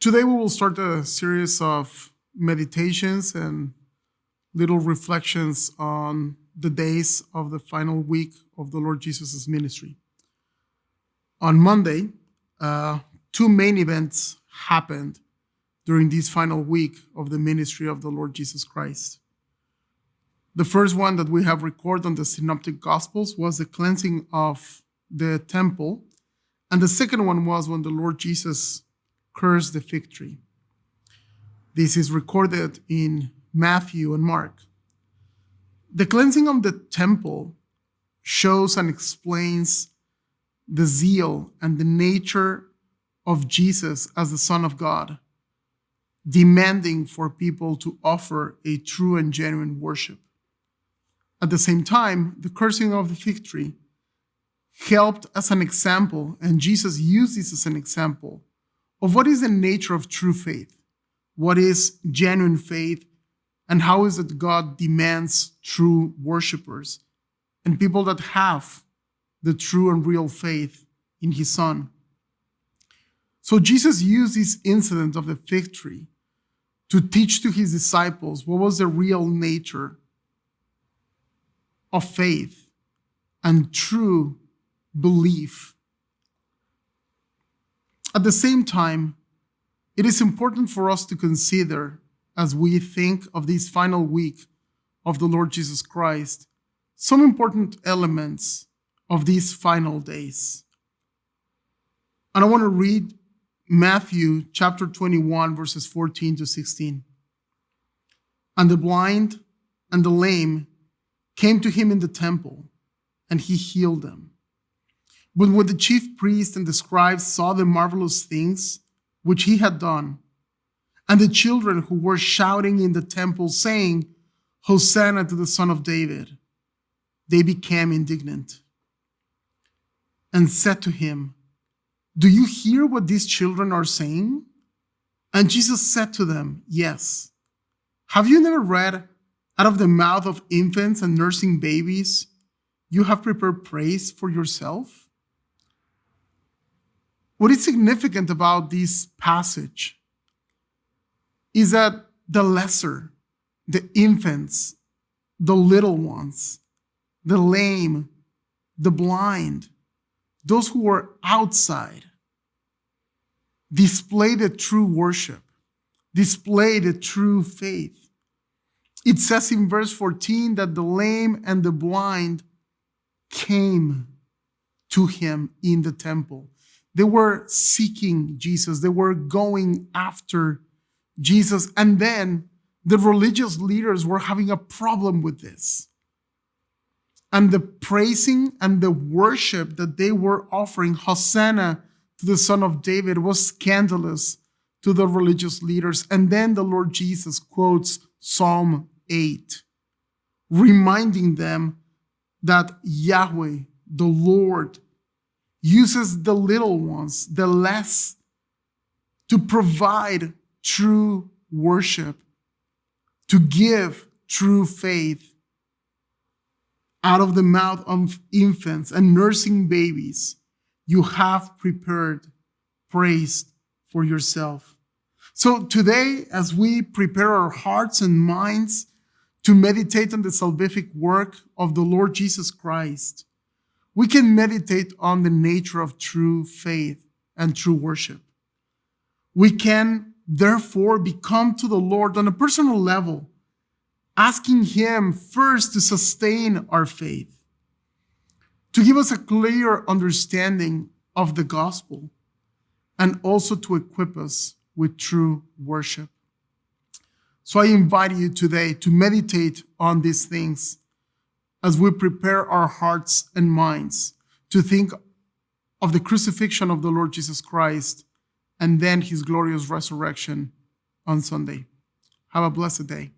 Today we will start a series of meditations and little reflections on the days of the final week of the Lord Jesus' ministry. On Monday, two main events happened during this final week of the ministry of the Lord Jesus Christ. The first one that we have recorded on the Synoptic Gospels was the cleansing of the temple, and the second one was when the Lord Jesus cursed the fig tree. This is recorded in Matthew and Mark. The cleansing of the temple shows and explains the zeal and the nature of Jesus as the Son of God, demanding for people to offer a true and genuine worship. At the same time, the cursing of the fig tree helped as an example, and Jesus used this as an example of what is the nature of true faith, what is genuine faith, and how is it God demands true worshipers and people that have the true and real faith in his Son. So Jesus used this incident of the fig tree to teach to his disciples what was the real nature of faith and true belief. At the same time, it is important for us to consider, as we think of this final week of the Lord Jesus Christ, some important elements of these final days. And I want to read Matthew chapter 21, verses 14 to 16. And the blind and the lame came to him in the temple, and he healed them. But when the chief priests and the scribes saw the marvelous things which he had done, and the children who were shouting in the temple, saying, Hosanna to the Son of David, they became indignant and said to him, Do you hear what these children are saying? And Jesus said to them, Yes. Have you never read, out of the mouth of infants and nursing babies, you have prepared praise for yourself? What is significant about this passage is that the lesser, the infants, the little ones, the lame, the blind, those who were outside, display the true worship, display the true faith. It says in verse 14 that the lame and the blind came to him in the temple. They were seeking Jesus. They were going after Jesus. And then the religious leaders were having a problem with this. And the praising and the worship that they were offering, Hosanna to the Son of David, was scandalous to the religious leaders. And then the Lord Jesus quotes Psalm 8, reminding them that Yahweh, the Lord, uses the little ones, the less, to provide true worship, to give true faith. Out of the mouth of infants and nursing babies, you have prepared praise for yourself. So today, as we prepare our hearts and minds to meditate on the salvific work of the Lord Jesus Christ, we can meditate on the nature of true faith and true worship. We can therefore become to the Lord on a personal level, asking him first to sustain our faith, to give us a clear understanding of the gospel, and also to equip us with true worship. So I invite you today to meditate on these things as we prepare our hearts and minds to think of the crucifixion of the Lord Jesus Christ and then his glorious resurrection on Sunday. Have a blessed day.